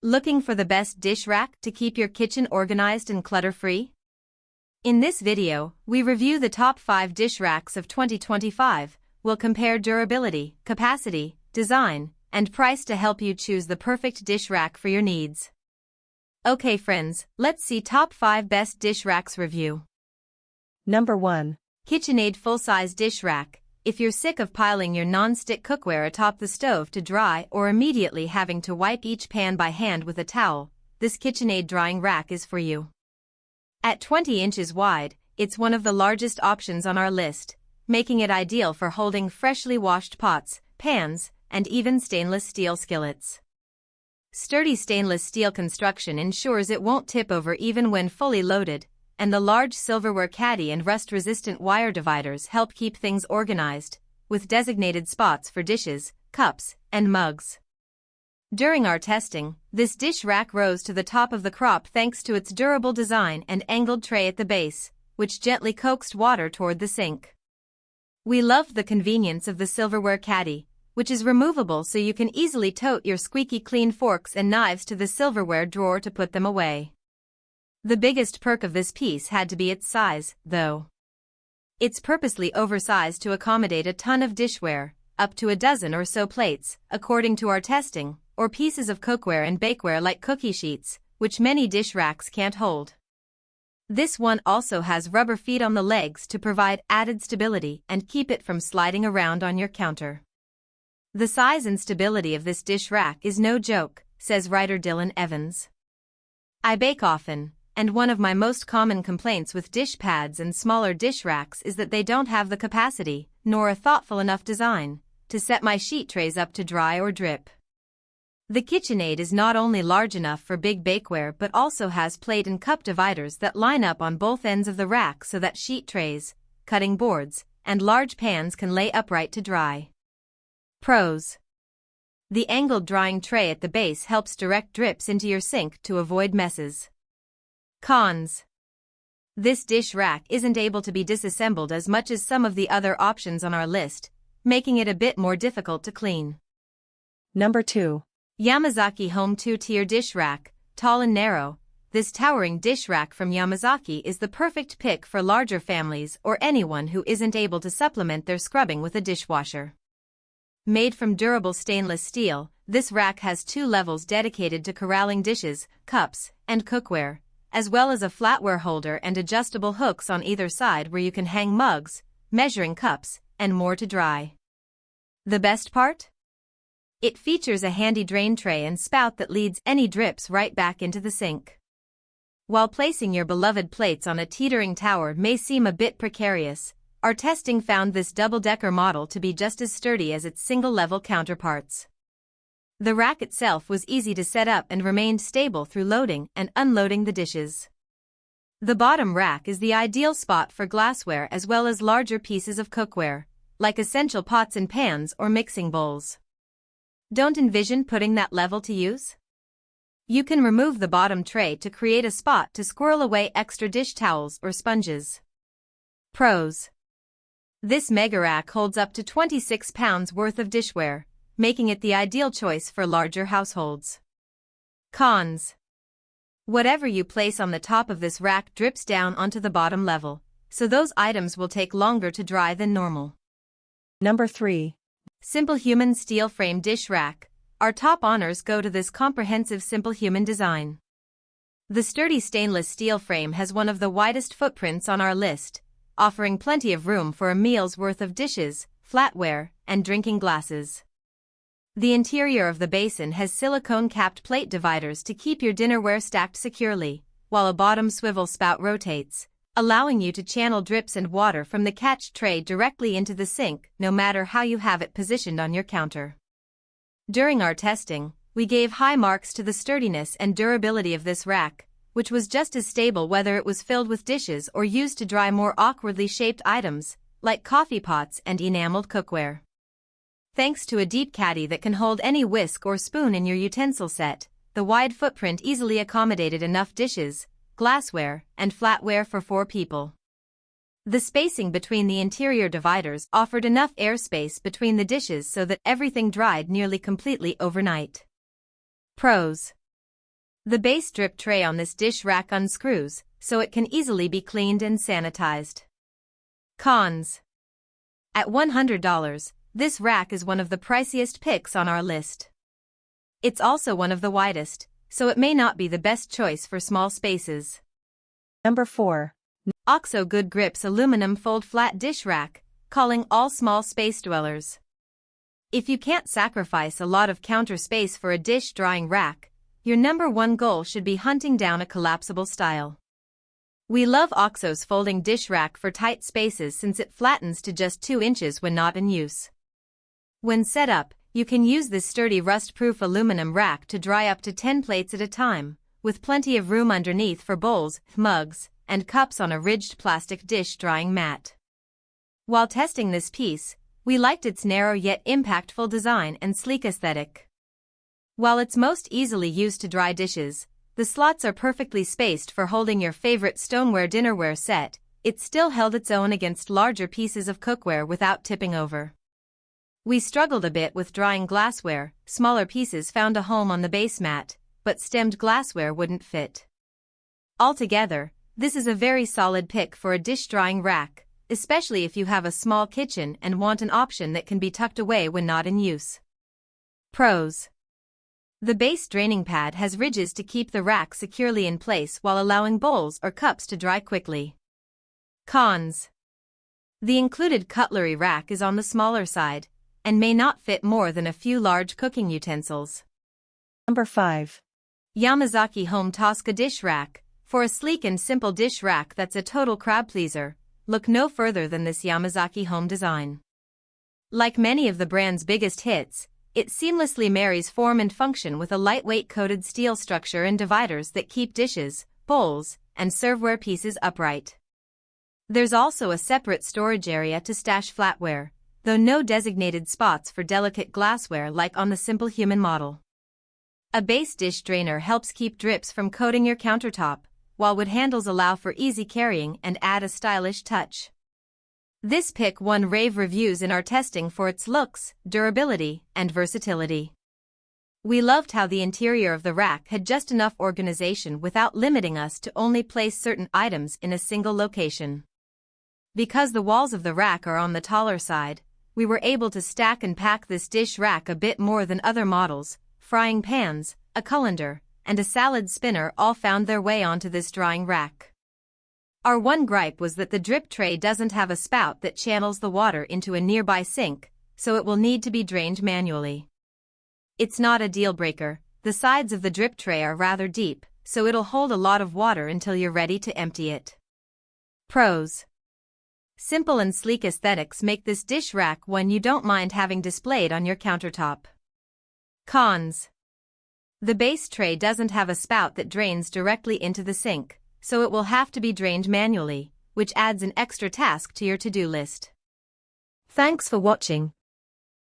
Looking for the best dish rack to keep your kitchen organized and clutter-free? In this video, we review the top 5 dish racks of 2025. We'll compare durability, capacity, design, and price to help you choose the perfect dish rack for your needs. Okay friends, let's see top 5 best dish racks review. Number 1. KitchenAid full-size dish rack. If you're sick of piling your non-stick cookware atop the stove to dry or immediately having to wipe each pan by hand with a towel, this KitchenAid drying rack is for you. At 20 inches wide, it's one of the largest options on our list, making it ideal for holding freshly washed pots, pans, and even stainless steel skillets. Sturdy stainless steel construction ensures it won't tip over even when fully loaded, and the large silverware caddy and rust-resistant wire dividers help keep things organized, with designated spots for dishes, cups, and mugs. During our testing, this dish rack rose to the top of the crop thanks to its durable design and angled tray at the base, which gently coaxed water toward the sink. We loved the convenience of the silverware caddy, which is removable so you can easily tote your squeaky clean forks and knives to the silverware drawer to put them away. The biggest perk of this piece had to be its size, though. It's purposely oversized to accommodate a ton of dishware, up to a dozen or so plates, according to our testing, or pieces of cookware and bakeware like cookie sheets, which many dish racks can't hold. This one also has rubber feet on the legs to provide added stability and keep it from sliding around on your counter. The size and stability of this dish rack is no joke, says writer Dylan Evans. I bake often, and one of my most common complaints with dish pads and smaller dish racks is that they don't have the capacity, nor a thoughtful enough design, to set my sheet trays up to dry or drip. The KitchenAid is not only large enough for big bakeware but also has plate and cup dividers that line up on both ends of the rack so that sheet trays, cutting boards, and large pans can lay upright to dry. Pros. The angled drying tray at the base helps direct drips into your sink to avoid messes. Cons. This dish rack isn't able to be disassembled as much as some of the other options on our list, making it a bit more difficult to clean. Number 2. Yamazaki Home 2-Tier Dish Rack, tall and narrow. This towering dish rack from Yamazaki is the perfect pick for larger families or anyone who isn't able to supplement their scrubbing with a dishwasher. Made from durable stainless steel, this rack has 2 levels dedicated to corralling dishes, cups, and cookware, as well as a flatware holder and adjustable hooks on either side where you can hang mugs, measuring cups, and more to dry. The best part? It features a handy drain tray and spout that leads any drips right back into the sink. While placing your beloved plates on a teetering tower may seem a bit precarious, our testing found this double-decker model to be just as sturdy as its single-level counterparts. The rack itself was easy to set up and remained stable through loading and unloading the dishes. The bottom rack is the ideal spot for glassware as well as larger pieces of cookware, like essential pots and pans or mixing bowls. Don't envision putting that level to use? You can remove the bottom tray to create a spot to squirrel away extra dish towels or sponges. Pros. This mega rack holds up to 26 pounds worth of dishware, making it the ideal choice for larger households. Cons. Whatever you place on the top of this rack drips down onto the bottom level, so those items will take longer to dry than normal. Number 3. Simplehuman Steel Frame Dish Rack. Our top honors go to this comprehensive Simplehuman design. The sturdy stainless steel frame has one of the widest footprints on our list, offering plenty of room for a meal's worth of dishes, flatware, and drinking glasses. The interior of the basin has silicone-capped plate dividers to keep your dinnerware stacked securely, while a bottom swivel spout rotates, allowing you to channel drips and water from the catch tray directly into the sink, no matter how you have it positioned on your counter. During our testing, we gave high marks to the sturdiness and durability of this rack, which was just as stable whether it was filled with dishes or used to dry more awkwardly shaped items, like coffee pots and enameled cookware. Thanks to a deep caddy that can hold any whisk or spoon in your utensil set, the wide footprint easily accommodated enough dishes, glassware, and flatware for 4 people. The spacing between the interior dividers offered enough airspace between the dishes so that everything dried nearly completely overnight. Pros. The base drip tray on this dish rack unscrews, so it can easily be cleaned and sanitized. Cons. At $100, this rack is one of the priciest picks on our list. It's also one of the widest, so it may not be the best choice for small spaces. Number 4. OXO Good Grips Aluminum Fold Flat Dish Rack, calling all small space dwellers. If you can't sacrifice a lot of counter space for a dish drying rack, your number one goal should be hunting down a collapsible style. We love OXO's folding dish rack for tight spaces since it flattens to just 2 inches when not in use. When set up, you can use this sturdy rust-proof aluminum rack to dry up to 10 plates at a time, with plenty of room underneath for bowls, mugs, and cups on a ridged plastic dish drying mat. While testing this piece, we liked its narrow yet impactful design and sleek aesthetic. While it's most easily used to dry dishes, the slots are perfectly spaced for holding your favorite stoneware dinnerware set. It still held its own against larger pieces of cookware without tipping over. We struggled a bit with drying glassware. Smaller pieces found a home on the base mat, but stemmed glassware wouldn't fit. Altogether, this is a very solid pick for a dish drying rack, especially if you have a small kitchen and want an option that can be tucked away when not in use. Pros. The base draining pad has ridges to keep the rack securely in place while allowing bowls or cups to dry quickly. Cons. The included cutlery rack is on the smaller side, and may not fit more than a few large cooking utensils. Number 5. Yamazaki Home Tosca Dish Rack. For a sleek and simple dish rack that's a total crowd pleaser, look no further than this Yamazaki home design. Like many of the brand's biggest hits, it seamlessly marries form and function with a lightweight coated steel structure and dividers that keep dishes, bowls, and serveware pieces upright. There's also a separate storage area to stash flatware, though no designated spots for delicate glassware like on the Simplehuman model. A base dish drainer helps keep drips from coating your countertop, while wood handles allow for easy carrying and add a stylish touch. This pick won rave reviews in our testing for its looks, durability, and versatility. We loved how the interior of the rack had just enough organization without limiting us to only place certain items in a single location. Because the walls of the rack are on the taller side, we were able to stack and pack this dish rack a bit more than other models. Frying pans, a colander, and a salad spinner all found their way onto this drying rack. Our one gripe was that the drip tray doesn't have a spout that channels the water into a nearby sink, so it will need to be drained manually. It's not a deal breaker. The sides of the drip tray are rather deep, so it'll hold a lot of water until you're ready to empty it. Pros. Simple and sleek aesthetics make this dish rack one you don't mind having displayed on your countertop. Cons. The base tray doesn't have a spout that drains directly into the sink, so it will have to be drained manually, which adds an extra task to your to-do list. Thanks for watching.